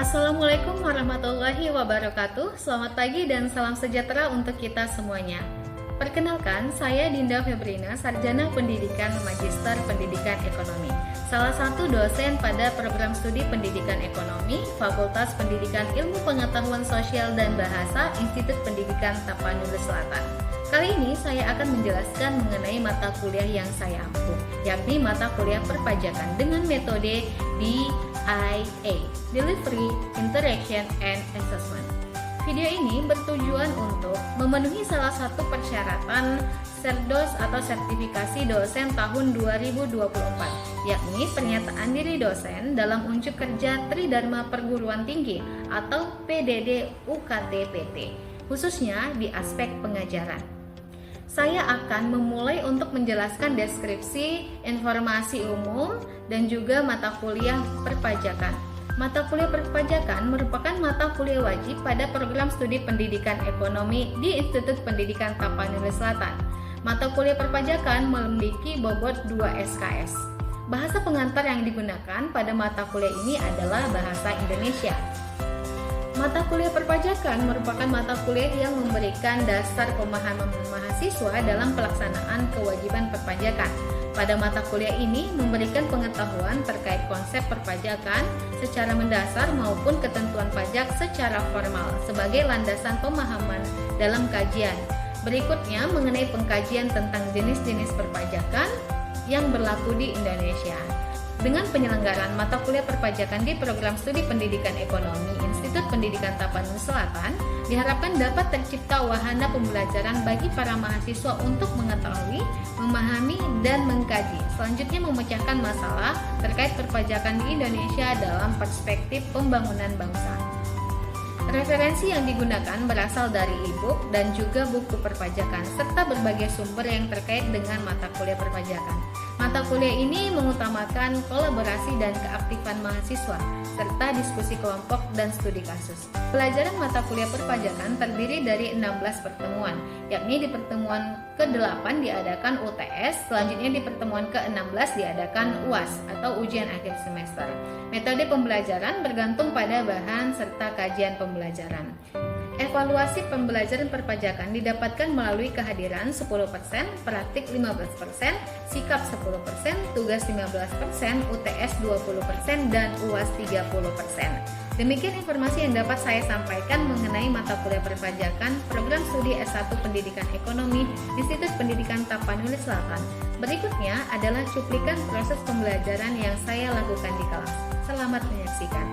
Assalamualaikum warahmatullahi wabarakatuh. Selamat pagi dan salam sejahtera untuk kita semuanya. Perkenalkan, saya Dinda Febrina, Sarjana Pendidikan Magister Pendidikan Ekonomi, salah satu dosen pada program studi Pendidikan Ekonomi, Fakultas Pendidikan Ilmu Pengetahuan Sosial dan Bahasa, Institut Pendidikan Tapanuli Selatan. Kali ini saya akan menjelaskan mengenai mata kuliah yang saya ampuh, yakni mata kuliah perpajakan dengan metode DIA, Delivery, Interaction, and Assessment. Video ini bertujuan untuk memenuhi salah satu persyaratan Serdos atau sertifikasi dosen tahun 2024, yakni pernyataan diri dosen dalam unjuk kerja Tridharma Perguruan Tinggi atau PDD UKT-PT, khususnya di aspek pengajaran. Saya akan memulai untuk menjelaskan deskripsi, informasi umum, dan juga mata kuliah perpajakan. Mata kuliah perpajakan merupakan mata kuliah wajib pada program studi Pendidikan Ekonomi di Institut Pendidikan Tapanuli Selatan. Mata kuliah perpajakan memiliki bobot 2 SKS. Bahasa pengantar yang digunakan pada mata kuliah ini adalah bahasa Indonesia. Mata kuliah perpajakan merupakan mata kuliah yang memberikan dasar pemahaman mahasiswa dalam pelaksanaan kewajiban perpajakan. Pada mata kuliah ini memberikan pengetahuan terkait konsep perpajakan secara mendasar maupun ketentuan pajak secara formal sebagai landasan pemahaman dalam kajian. Berikutnya mengenai pengkajian tentang jenis-jenis perpajakan yang berlaku di Indonesia. Dengan penyelenggaraan mata kuliah perpajakan di program studi Pendidikan Ekonomi Institut Pendidikan Tapanuli Selatan, diharapkan dapat tercipta wahana pembelajaran bagi para mahasiswa untuk mengetahui, memahami, dan mengkaji. Selanjutnya memecahkan masalah terkait perpajakan di Indonesia dalam perspektif pembangunan bangsa. Referensi yang digunakan berasal dari e-book dan juga buku perpajakan, serta berbagai sumber yang terkait dengan mata kuliah perpajakan. Mata kuliah ini mengutamakan kolaborasi dan keaktifan mahasiswa, serta diskusi kelompok dan studi kasus. Pelajaran mata kuliah perpajakan terdiri dari 16 pertemuan, yakni di pertemuan ke-8 diadakan UTS, selanjutnya di pertemuan ke-16 diadakan UAS atau ujian akhir semester. Metode pembelajaran bergantung pada bahan serta kajian pembelajaran. Evaluasi pembelajaran perpajakan didapatkan melalui kehadiran 10%, praktik 15%, sikap 10%, tugas 15%, UTS 20%, dan UAS 30%. Demikian informasi yang dapat saya sampaikan mengenai mata kuliah perpajakan program studi S1 Pendidikan Ekonomi Institut Pendidikan Tapanuli Selatan. Berikutnya adalah cuplikan proses pembelajaran yang saya lakukan di kelas. Selamat menyaksikan.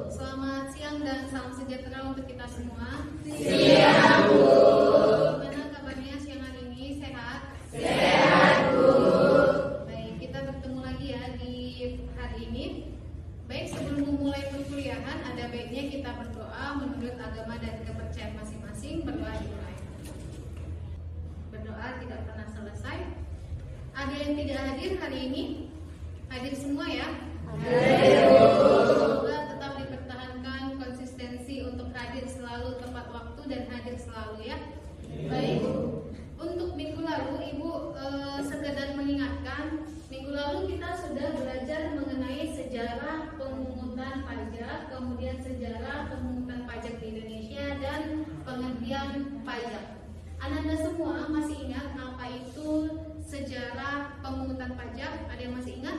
Selamat siang dan salam sejahtera untuk kita semua. Siang, Bu. Gimana kabarnya siang hari ini? Sehat? Sehat, Bu. Baik, kita bertemu lagi ya di hari ini. Baik, sebelum memulai perkuliahan, ada baiknya kita berdoa menurut agama dan kepercayaan masing-masing. Berdoa dimulai. Berdoa tidak pernah selesai. Ada yang tidak hadir hari ini? Hadir semua ya? Semoga tetap dipertahankan konsistensi untuk hadir selalu tepat waktu dan hadir selalu ya. Baik. Untuk minggu lalu Ibu sekedar mengingatkan, minggu lalu kita sudah belajar mengenai sejarah pemungutan pajak, kemudian sejarah pemungutan pajak di Indonesia dan penghentian pajak. Anda semua masih ingat apa itu sejarah pemungutan pajak? Ada yang masih ingat?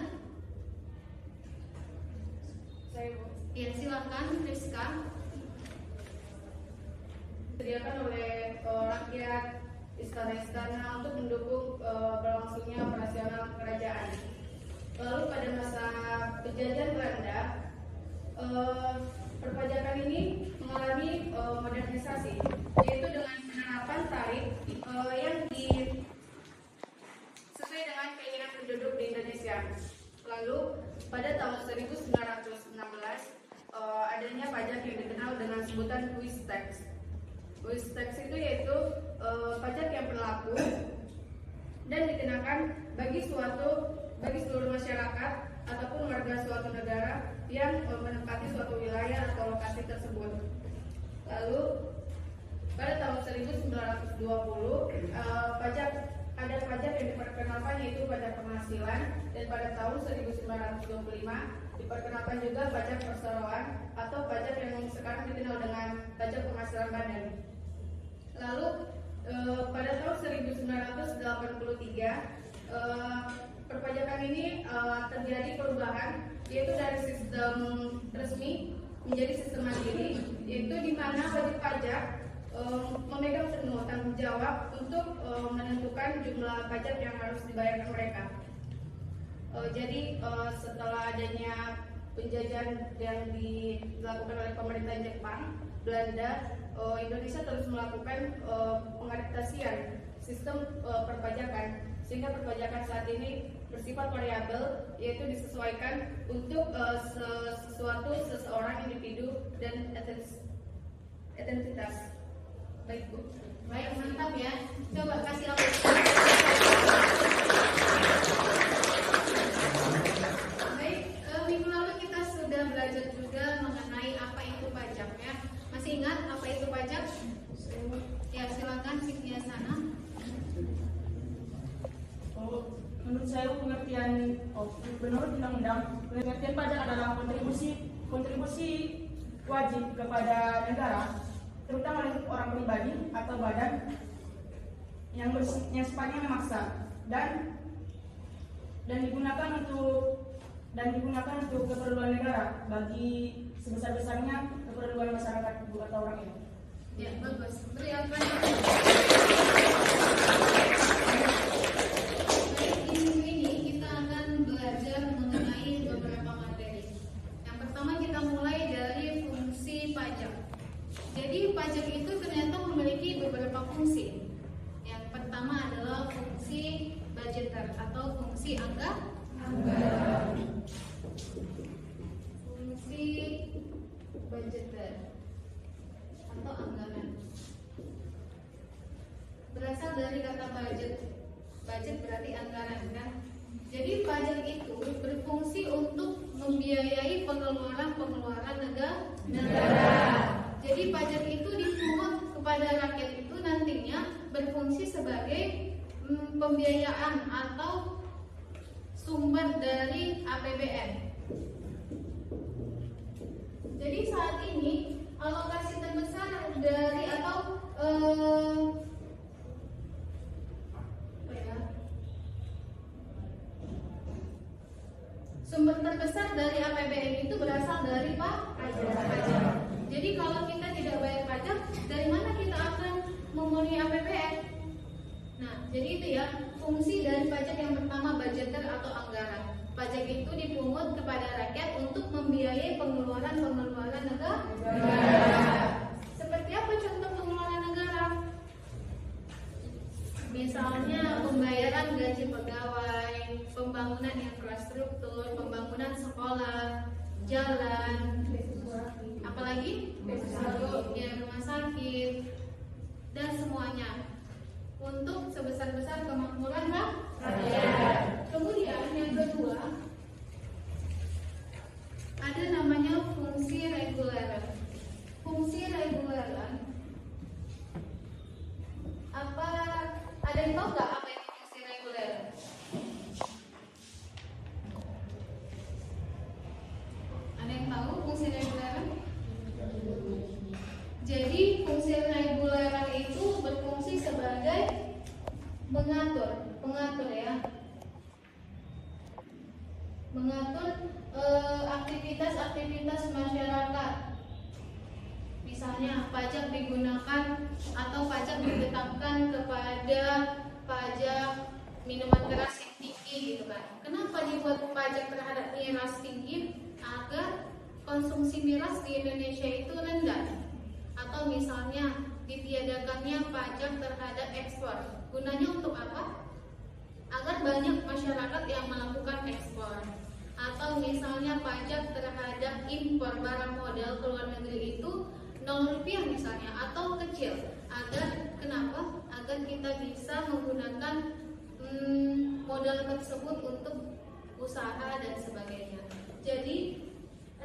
Ya, silakan Rizka. Disediakan oleh rakyat istana-istana untuk mendukung berlangsungnya operasional kerajaan. Lalu pada masa penjajahan Belanda, perpajakan ini mengalami modernisasi, yaitu dengan penerapan tarif yang sesuai dengan keinginan penduduk di Indonesia. Lalu pada tahun 1916 adanya pajak yang dikenal dengan sebutan Quiz Tax. Quiz Tax itu yaitu pajak yang berlaku dan dikenakan bagi seluruh masyarakat ataupun warga suatu negara yang menempati suatu wilayah atau lokasi tersebut. Lalu pada tahun 1920 ada pajak yang diperkenalkan yaitu pajak emas. penghasilan, dan pada tahun 1925 diperkenalkan juga pajak perseroan atau pajak yang sekarang dikenal dengan pajak penghasilan badan. Lalu pada tahun 1983 perpajakan ini terjadi perubahan, yaitu dari sistem resmi menjadi sistem mandiri, yaitu di mana wajib pajak memegang penuh tanggung jawab untuk menentukan jumlah pajak yang harus dibayarkan mereka. Jadi setelah adanya penjajahan yang dilakukan oleh pemerintah Jepang, Belanda, Indonesia terus melakukan pengadaptasian sistem perpajakan, sehingga perpajakan saat ini bersifat variabel, yaitu disesuaikan untuk seseorang, individu, dan identitas. Baik, Bu. Baik, mantap ya. Coba kasih aku. Baik, minggu lalu kita sudah belajar juga mengenai apa itu pajak ya. Masih ingat apa itu pajak? Ya, silakan Cynthia sana. Menurut saya menurut undang-undang, pengertian pajak adalah kontribusi wajib kepada negara, terutama oleh orang pribadi atau badan yang sifatnya memaksa dan digunakan untuk keperluan negara bagi sebesar-besarnya keperluan masyarakat atau orang ini. Ya, bagus. Beri apa? Jadi pajak itu ternyata memiliki beberapa fungsi. Yang pertama adalah fungsi budgeter atau fungsi anggaran. Fungsi budgeter atau anggaran berasal dari kata budget. Budget berarti anggaran kan. Jadi pajak itu berfungsi untuk membiayai pengeluaran negara. Jadi pajak itu dipungut kepada rakyat itu nantinya berfungsi sebagai pembiayaan atau sumber dari APBN. Jadi saat ini alokasi terbesar dari atau sumber terbesar dari APBN itu berasal dari pajak. Jadi kalau kita tidak bayar pajak, dari mana kita akan memenuhi APBN? Nah, jadi itu ya fungsi dari pajak yang pertama, budgeter atau anggaran. Pajak itu dipungut kepada rakyat untuk membiayai pengeluaran negara. Seperti apa contoh pengeluaran negara? Misalnya pembayaran gaji pegawai, pembangunan infrastruktur, pembangunan sekolah, jalan, apalagi ya, rumah sakit, dan semuanya untuk sebesar-besar kemakmuran rakyat. Kemudian yang kedua ada namanya fungsi reguler. Fungsi reguler apa? Ada yang tahu nggak apa itu fungsi reguler? Ada yang tahu fungsi reguler? Jadi fungsi reguler itu berfungsi sebagai pengatur ya, mengatur aktivitas masyarakat. Misalnya pajak digunakan atau pajak ditetapkan kepada pajak minuman keras yang tinggi gitu kan. Kenapa dibuat pajak terhadap miras tinggi? Agar konsumsi miras di Indonesia itu rendah. Atau misalnya ditiadakannya pajak terhadap ekspor. Gunanya untuk apa? Agar banyak masyarakat yang melakukan ekspor. Atau misalnya pajak terhadap impor barang modal ke luar negeri itu 0 rupiah misalnya atau kecil. Agar kenapa? Agar kita bisa menggunakan modal tersebut untuk usaha dan sebagainya. Jadi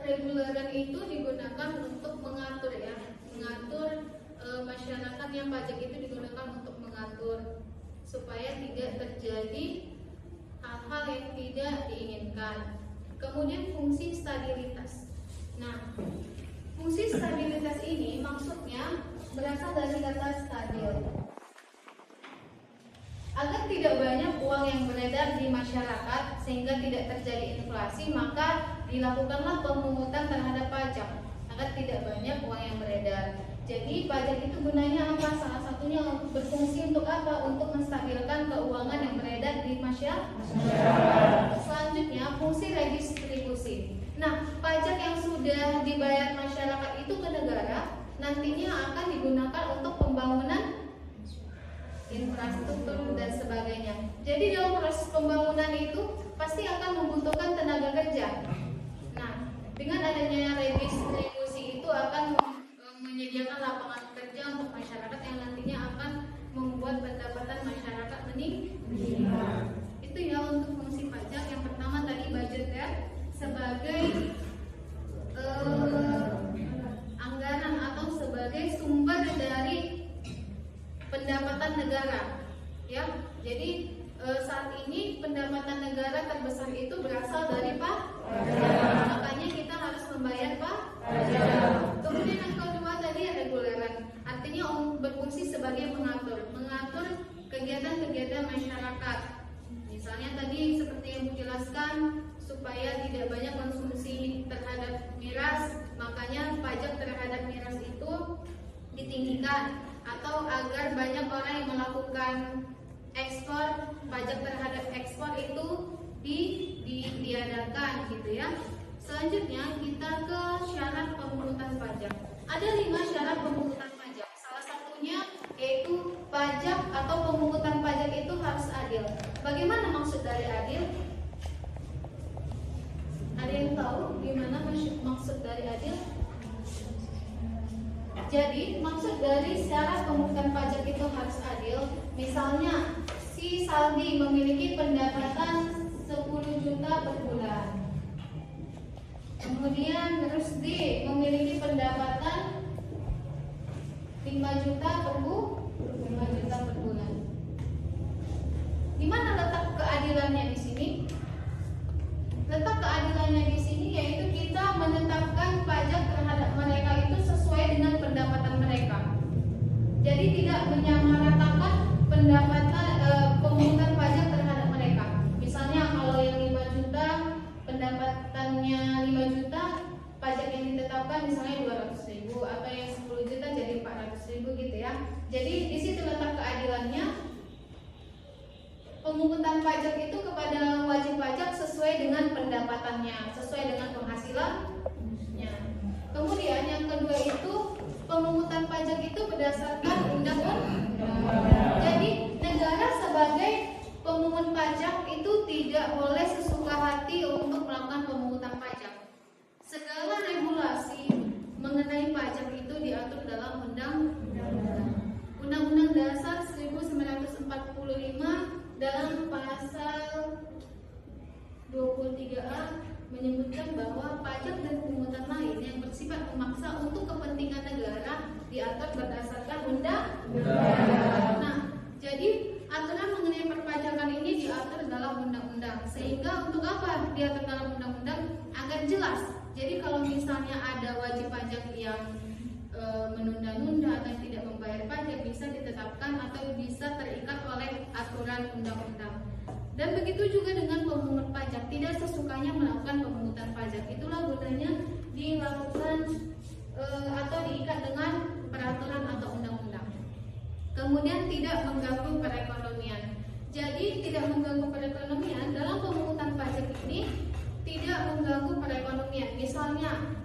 reguleran itu digunakan untuk mengatur ya, mengatur masyarakat yang pajak itu digunakan untuk mengatur supaya tidak terjadi hal-hal yang tidak diinginkan. Kemudian fungsi stabilitas. Nah, fungsi stabilitas ini maksudnya berasal dari kata stabil. Agar tidak banyak uang yang beredar di masyarakat sehingga tidak terjadi inflasi, maka dilakukanlah pemungutan terhadap pajak agar tidak banyak uang yang beredar. Jadi pajak itu gunanya apa? Salah satunya berfungsi untuk apa? Untuk menstabilkan keuangan yang beredar di masyarakat. Selanjutnya fungsi redistribusi. Nah, pajak yang sudah dibayar masyarakat itu ke negara nantinya akan digunakan untuk pembangunan infrastruktur dan sebagainya. Jadi dalam proses pembangunan itu pasti akan membutuhkan tenaga kerja. Nah, dengan adanya redistribusi itu akan menyediakan lapangan kerja untuk masyarakat yang nantinya akan membuat pendapatan masyarakat meningkat. Itu ya untuk fungsi pajak. Yang pertama tadi budgeter sebagai anggaran atau sebagai sumber dari pendapatan negara, ya. Jadi saat ini pendapatan negara terbesar itu berasal dari pajak. Makanya kita harus membayar pajak. Kemudian yang kedua tadi reguleran, artinya berfungsi sebagai mengatur kegiatan-kegiatan masyarakat. Misalnya tadi seperti yang dijelaskan, supaya tidak banyak konsumsi terhadap miras, makanya pajak terhadap miras itu ditinggikan. Atau agar banyak orang yang melakukan ekspor, pajak terhadap ekspor itu diadakan gitu ya. Selanjutnya kita ke syarat pemungutan pajak. Ada 5 syarat pemungutan pajak. Salah satunya yaitu pajak atau pemungutan pajak itu harus adil. Bagaimana maksud dari adil? Ada yang tahu gimana maksud dari adil? Jadi maksud dari syarat pemungutan pajak itu harus adil. Misalnya si Saldi memiliki pendapatan 10 juta per bulan. Kemudian Rusdi memiliki pendapatan 5 juta per bulan. Di mana letak keadilannya di sini? Letak keadilannya di sini yaitu kita menetapkan pajak terhadap mereka itu sesuai dengan pendapatan mereka. Jadi tidak menyamaratakan pendapatan pemungutan pajak terhadap mereka. Misalnya kalau yang 5 juta pendapatannya 5 juta, pajak yang ditetapkan misalnya 200.000, atau yang 10 juta jadi 400.000 gitu ya. Jadi di situ letak keadilannya. Pemungutan pajak itu kepada wajib pajak sesuai dengan pendapatannya, sesuai dengan penghasilannya. Kemudian yang kedua itu pemungutan pajak itu berdasarkan undang-undang. Jadi negara sebagai pemungut pajak itu tidak boleh sesuka hati untuk melakukan pemungutan pajak. Segala regulasi mengenai pajak itu diatur dalam Undang-Undang Dasar 1945 dalam pasal 23A menyebutkan bahwa pajak dan pungutan lain yang bersifat memaksa untuk kepentingan negara diatur berdasarkan undang-undang. Nah, jadi aturan mengenai perpajakan ini diatur dalam undang-undang. Sehingga untuk apa diatur dalam undang-undang? Agar jelas. Jadi kalau misalnya ada wajib pajak yang menunda-nunda atau tidak membayar pajak, bisa ditetapkan atau bisa terikat oleh aturan undang-undang. Dan begitu juga dengan pemungut pajak, tidak sesukanya melakukan pemungutan pajak. Itulah gunanya dilakukan atau diikat dengan peraturan atau undang-undang. Kemudian tidak mengganggu perekonomian. Jadi tidak mengganggu perekonomian dalam pemungutan pajak ini tidak mengganggu perekonomian. Misalnya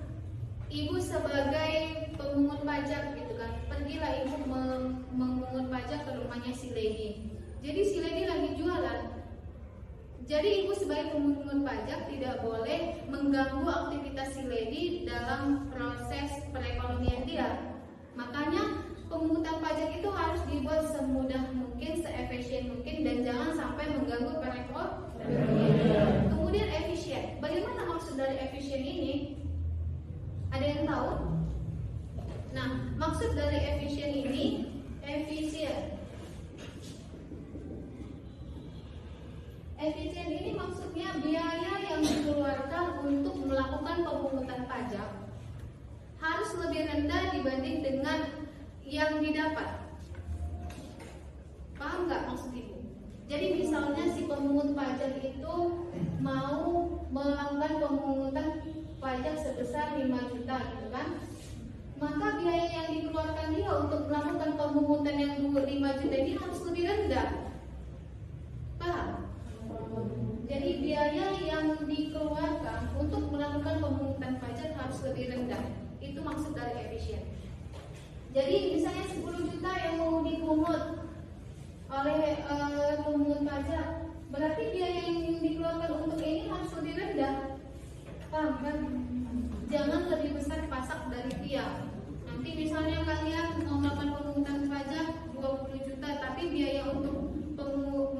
ibu sebagai pemungut pajak gitu kan, pergilah ibu memungut pajak ke rumahnya si Lady. Jadi si Lady lagi jualan. Jadi ibu sebagai pemungut pajak tidak boleh mengganggu aktivitas si Lady dalam proses perekonomian dia. Makanya pemungutan pajak itu harus dibuat semudah mungkin, seefisien mungkin, dan jangan sampai mengganggu perekonomian. Kemudian efisien. Bagaimana maksud dari efisien ini? Ada yang tahu? Nah, maksud dari efisien ini, efisien Efisien ini maksudnya biaya yang dikeluarkan untuk melakukan pemungutan pajak harus lebih rendah dibanding dengan yang didapat. Paham nggak maksud Ibu? Jadi misalnya si pemungut pajak itu mau melakukan pemungutan pajak sebesar 5 juta gitu kan, maka biaya yang dikeluarkan dia untuk melakukan pemungutan yang 5 juta ini harus lebih rendah. Paham? Jadi biaya yang dikeluarkan untuk melakukan pemungutan pajak harus lebih rendah. Itu maksud dari efisien. Jadi misalnya 10 juta yang mau dipungut oleh pemungut pajak, berarti biaya yang dikeluarkan untuk ini harus lebih rendah. Paham kan? Jangan lebih besar pasak dari dia. Nanti misalnya kalian mau melakukan pemungutan pajak 20 juta, tapi biaya untuk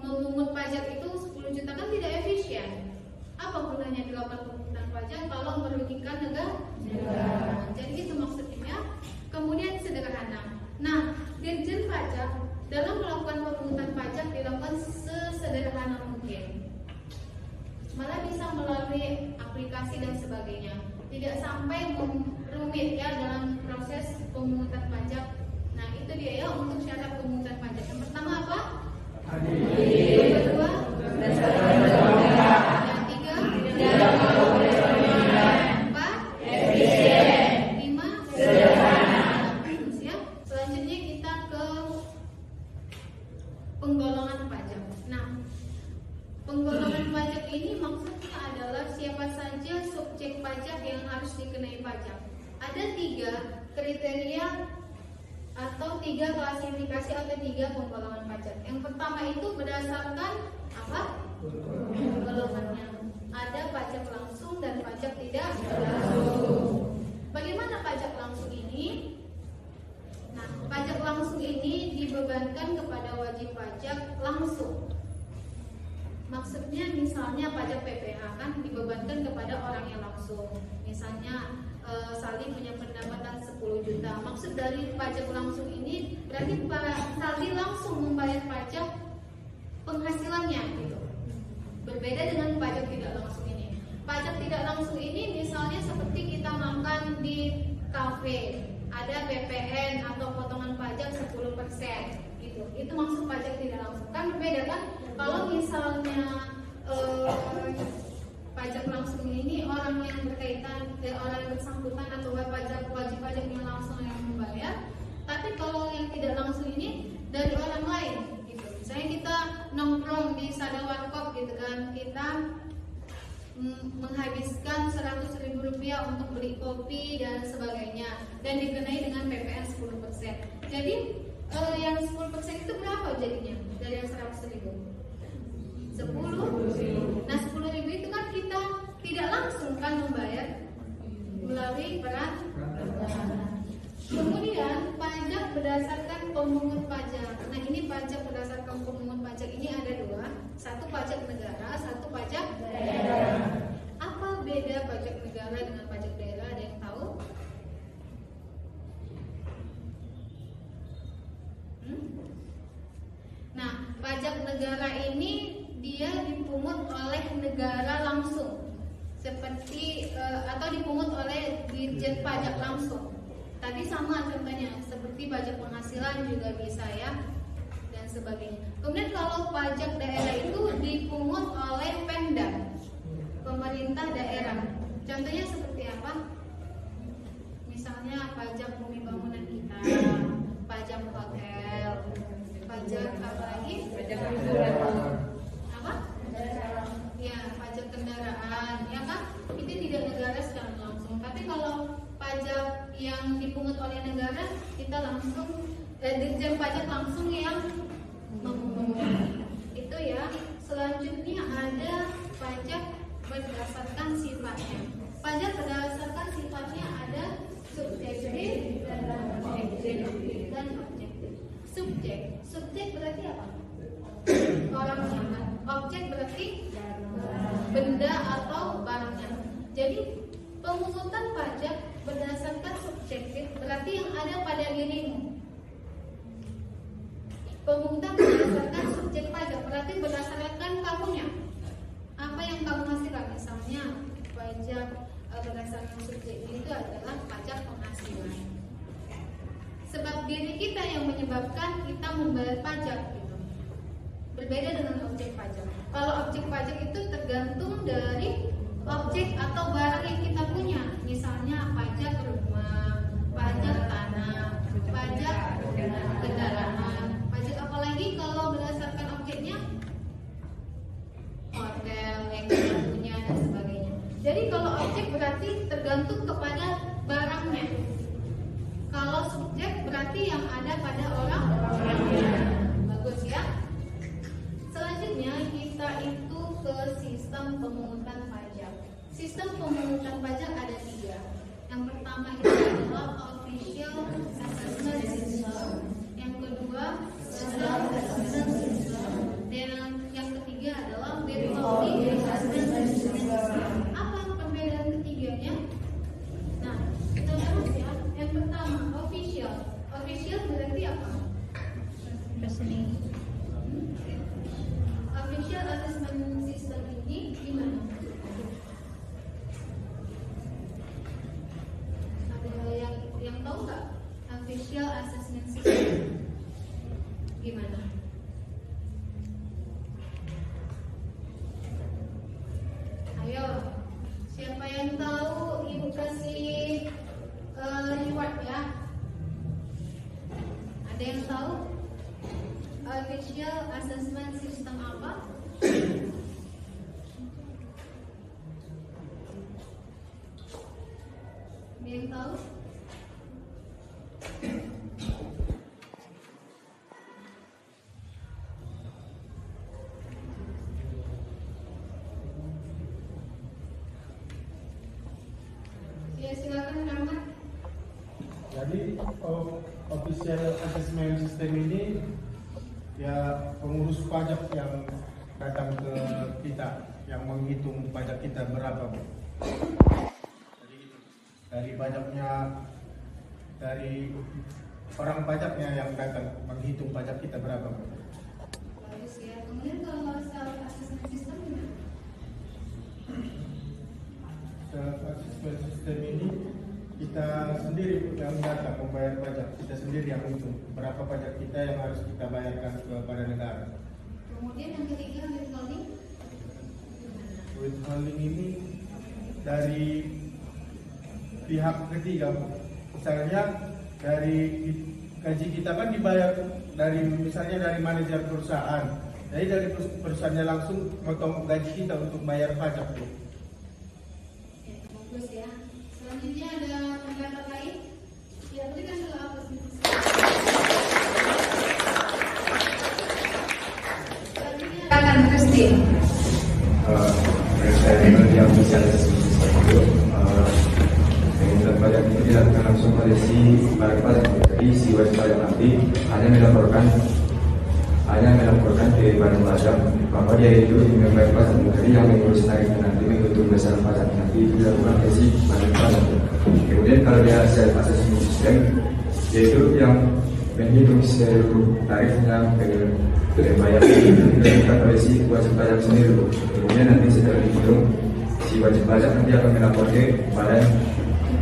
memungut pajak itu 10 juta, kan tidak efisien. Apa gunanya dilakukan pemungutan pajak kalau merugikan negara? Jadi itu maksudnya. Kemudian sederhana. Nah, Dirjen Pajak dalam melakukan pemungutan pajak dilakukan sesederhana mungkin. Malah bisa melalui aplikasi dan sebagainya. Tidak sampai rumit ya dalam proses pemungutan pajak. Nah, itu dia ya untuk syarat pemungutan pajak. Yang pertama apa? Yang kedua? Yang tiga? Empat? Lima? Siap? Selanjutnya kita ke penggolongan pajak. Nah, penggolongan pajak ini maksudnya adalah siapa saja subjek pajak yang harus dikenai pajak. Ada 3 kriteria atau 3 klasifikasi atau 3 penggolongan pajak. Yang pertama itu berdasarkan apa? Penggolongannya. Ada pajak langsung dan pajak tidak langsung. Bagaimana pajak langsung ini? Nah, pajak langsung ini dibebankan kepada wajib pajak langsung. Maksudnya misalnya pajak PPh kan dibebankan kepada orang yang langsung. Misalnya Saldi punya pendapatan 10 juta. Maksud dari pajak langsung ini berarti Saldi langsung membayar pajak penghasilannya gitu. Berbeda dengan pajak tidak langsung ini. Pajak tidak langsung ini misalnya seperti kita makan di kafe, ada PPN atau potongan pajak 10% gitu. Itu maksud pajak tidak langsung. Kan berbeda kan? Kalau misalnya pajak langsung ini orang yang berkaitan, orang yang bersangkutan atau wajib pajak yang langsung yang membayar. Tapi kalau yang tidak langsung ini dari orang lain gitu. Misalnya kita nongkrong di Sada Warkop gitu kan, kita menghabiskan Rp100.000 untuk beli kopi dan sebagainya dan dikenai dengan PPN 10%. Jadi yang 10% itu berapa jadinya dari yang 100.000? 10. Nah 10.000 itu kan kita tidak langsung kan membayar melalui peran. Kemudian pajak berdasarkan pemungut pajak. Nah ini pajak berdasarkan pemungut pajak ini ada 2. Satu pajak negara, satu pajak daerah. Apa beda pajak negara dengan pajak daerah? Ada yang tahu? Nah pajak negara ini dia dipungut oleh negara langsung, seperti atau dipungut oleh Dirjen Pajak langsung. Tadi sama contohnya, seperti pajak penghasilan juga bisa ya, dan sebagainya. Kemudian kalau pajak daerah itu dipungut oleh Pemda, pemerintah daerah. Contohnya seperti apa? Misalnya pajak bumi bangunan kita, pajak hotel, pajak apa lagi? Pajak apa? Ya, pajak kendaraan, ya kan? Itu tidak negara secara langsung. Tapi kalau pajak yang dipungut oleh negara, kita langsung Dirjen Pajak langsung yang memungut. Itu ya. Selanjutnya ada pajak berdasarkan sifatnya. Pajak berdasarkan sifatnya ada subjektif dan objektif. Subjek berarti apa? Orangnya kan. Objek berarti benda atau barangnya. Jadi pemungutan pajak berdasarkan subjektif berarti yang ada pada dirimu. Pemungutan berdasarkan subjek pajak berarti berdasarkan kamunya. yang kamu hasilkan, misalnya pajak berdasarkan subjek itu adalah pajak penghasilan. Sebab diri kita yang menyebabkan kita membayar pajak gitu. Berbeda dengan objek pajak. Kalau objek pajak itu tergantung dari objek atau barang yang kita punya. Misalnya pajak rumah, pajak tanah, pajak kendaraan, pajak apalagi kalau berdasarkan objeknya hotel yang kita punya dan sebagainya. Jadi kalau objek berarti tergantung kepada barangnya. Kalau subjek berarti yang ada pada orang. Bagus ya. Selanjutnya kita itu ke sistem pemungutan pajak. Sistem pemungutan pajak ada 3. Yang pertama itu adalah official assessment system. Yang kedua self assessment system. Dan yang ketiga adalah withholding assessment system. Apa perbedaan ketiganya? Nah, kita bahas ya. Yang pertama official. Official berarti apa? Resmi. Official assessment system ini gimana? Ada yang tahu nggak? Official assessment system gimana? Ayo, siapa yang tahu? Ibu kasih reward ya. Ada yang tahu? Official assessment system apa? Ada yang tahu? Ya silakan Rahmat. Jadi official assessment system ini ya pengurus pajak yang datang ke kita yang menghitung pajak kita berapa, Bu. Jadi dari pajaknya, dari orang pajaknya yang datang menghitung pajak kita berapa, Bu. Bagus ya. Kemudian kalau self assessment system gimana? Self assessment system ini kita sendiri yang datang membayar pajak, kita sendiri yang menghitung berapa pajak kita yang harus kita bayarkan kepada negara. Kemudian yang ketiga withholding. Withholding ini dari pihak ketiga, misalnya dari gaji kita kan dibayar dari misalnya dari manajer perusahaan, jadi dari perusahaannya langsung motong gaji kita untuk bayar pajak. Ya, bagus ya. Selanjutnya ada pendapat lain? Ya, berikan dulu apa sih? Akan Christine. Saya yang bisa itu penghutang pajak itu dilakukan langsung oleh si pajak pajak. Jadi si wajib pajak nanti hanya melaporkan ke badan pajak bahwa dia itu ingin membayar pajak. Jadi yang mengurus tarif nanti menghitung besaran pajak nanti itu dilakukan oleh si badan pajak. Kemudian kalau dia self assessment system, yaitu yang menghitung seluruh tarifnya bayar itu dilakukan oleh si wajib pajak sendiri. Kemudian nanti setelah dihitung, si wajib pajak nanti akan melapor ke badan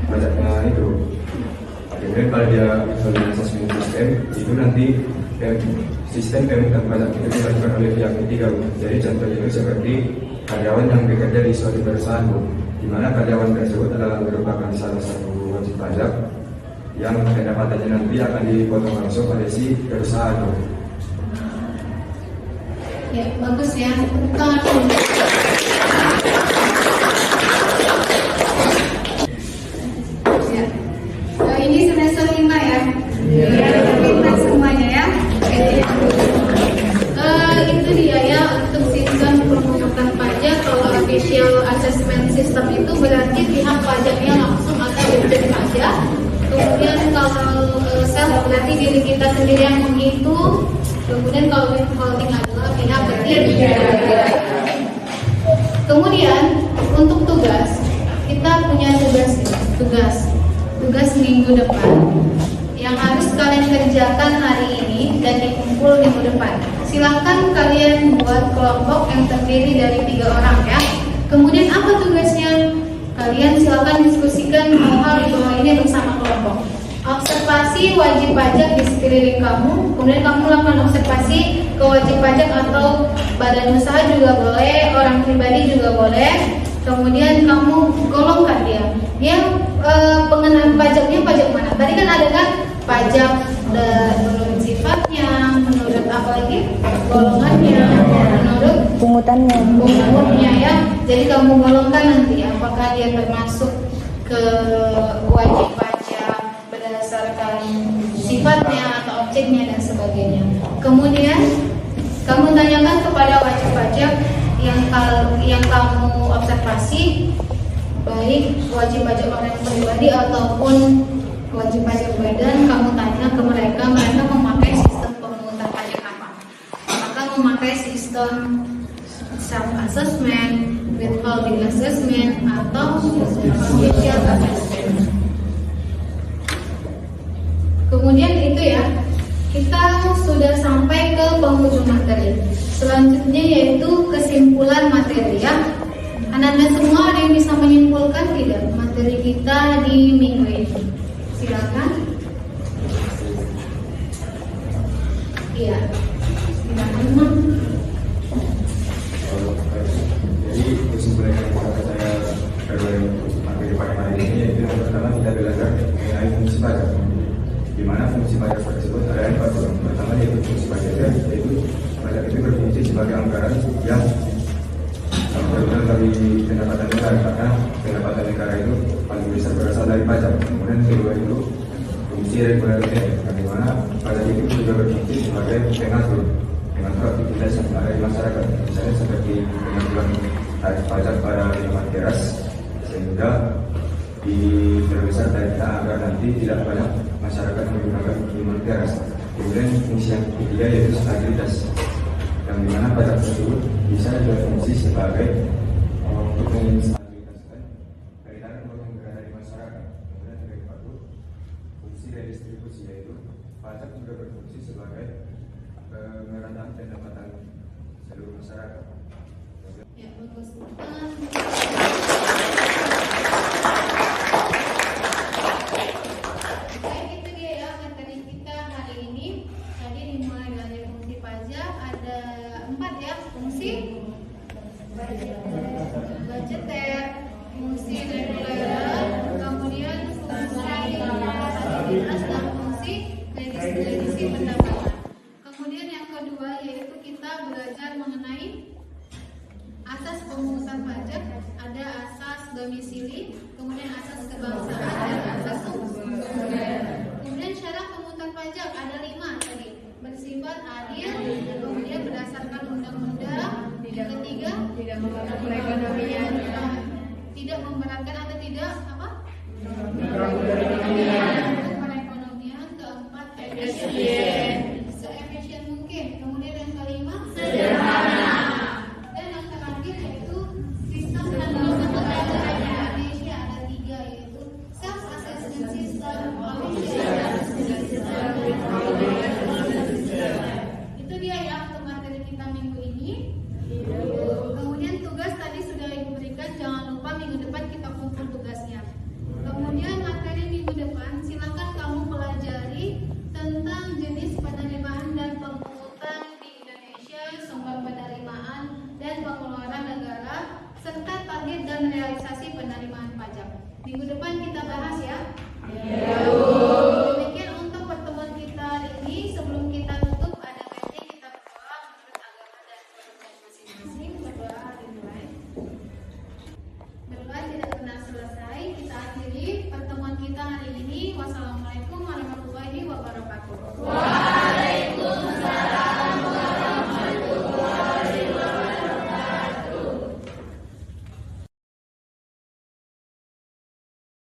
pajaknya itu. Kemudian kalau dia withholding assessment system, itu nanti sistem pemungutan pajak itu dilakukan oleh pihak ketiga, Bu. Jadi contohnya itu seperti karyawan yang bekerja di suatu perusahaan, Bu, di mana karyawan tersebut adalah merupakan salah satu wajib pajak yang pendapatannya nanti akan dipotong langsung oleh si perusahaan, Bu. Ya, bagus ya. Bukan. Ya. Ini semester 5 ya. Iya. Pintar semuanya ya. Itu dia ya untuk sistem pemungutan pajak. Kalau official assessment system itu berarti pihak pajaknya langsung akan dihitung pajak. Kemudian kalau self berarti diri kita sendiri yang menghitung. Kemudian kalau withholding adalah pihak ketiga. Kemudian untuk tugas, kita punya tugas minggu depan yang harus kalian kerjakan hari ini dan dikumpul minggu depan. Silahkan kalian buat kelompok yang terdiri dari 3 orang ya. Kemudian apa tugasnya? Kalian silakan diskusikan hal-hal di bawah ini bersama kelompok. Observasi wajib pajak di sekeliling kamu, kemudian kamu lakukan observasi ke wajib pajak atau badan usaha juga boleh, orang pribadi juga boleh. Kemudian kamu golongkan dia pengenaan pajaknya pajak mana? Tadi kan ada kan pajak menurut sifatnya, menurut apa lagi? Golongannya, menurut pengutnya ya. Jadi kamu golongkan nanti apakah dia termasuk ke wajib pajak berdasarkan sifatnya atau objeknya dan sebagainya. Kemudian kamu tanyakan kepada wajib pajak yang kamu observasi, baik wajib pajak orang pribadi ataupun wajib pajak badan, kamu tanya ke mereka memakai sistem pemungutan pajak apa? Apakah memakai sistem self assessment, withholding assessment, atau official assessment? Kemudian itu ya, kita sudah sampai ke penghujung materi. Selanjutnya yaitu kesimpulan materi ya. Anak-anak semua ada yang bisa menyimpulkan tidak materi kita di minggu ini? Silakan. Iya. Silakan, Mak. Jadi kesimpulan yang bisa saya dari materi pada hari ini yaitu yang pertama kita belajar mengenai fungsi pajak. Di mana fungsi pajak tersebut ada 4. Pertama yaitu fungsi pajak, yaitu pajak itu berfungsi sebagai anggaran yang berasal dari pendapatan negara, karena pendapatan negara itu paling besar berasal dari pajak. Kemudian kedua itu fungsi regulator, di mana pajak itu juga berfungsi sebagai pengatur aktivitas yang ada di masyarakat, misalnya seperti pengaturan tarif pajak pada minuman keras, sehingga diperbesar tarifnya agar nanti tidak banyak masyarakat menggunakan minuman keras. Kemudian fungsi yang ketiga yaitu stabilitas, yang dimana pajak tersebut bisa berfungsi sebagai untuk menstabilitaskan peredaran uang negara di masyarakat. Kemudian yang keempat itu fungsi redistribusi, yaitu pajak juga berfungsi sebagai meratakan pendapatan seluruh masyarakat. Ya, bagus. Baik, itu dia ya materi kita hari ini. Tadi dimulai dari fungsi pajak, ada 4 ya, fungsi budgeter, fungsi reguler, kemudian fungsi stabilitas dan fungsi redistribusi pendapatan. Kemudian yang kedua yaitu kita belajar mengenai asas pemungutan pajak, ada asas domisili, kemudian asas kebangsaan dan asas umum. Kemudian syarat pemungutan pajak ada 5 tadi, bersifat adil, kemudian berdasarkan undang-undang. Yang ketiga tidak memberatkan perekonomian, tidak memberatkan atau tidak apa? Perekonomian. Keempat efisien, seefisien mungkin. Kemudian yang kelima sederhana. Dan yang terakhir yaitu sistem penanggulangan bencana di Indonesia ada 3 yaitu self assessment system, official assessment system, dan itu dia ya untuk materi kita minggu ini. Kemudian tugas tadi sudah Ibu berikan, jangan lupa minggu depan kita kumpul tugasnya. Kemudian materi minggu depan silakan kamu pelajari tentang jenis penerimaan dan pemungutan di Indonesia, sumber penerimaan dan pengeluaran negara, serta target dan realisasi penerimaan pajak. Minggu depan kita bahas ya. Demikian untuk pertemuan kita hari ini. Sebelum kita tutup ada baiknya kita berdoa menurut agama dan kepercayaan masing-masing. Berdoa dimulai. Berdoa tidak pernah selesai. Kita akhiri pertemuan kita hari ini. Wassalamualaikum warahmatullahi wabarakatuh.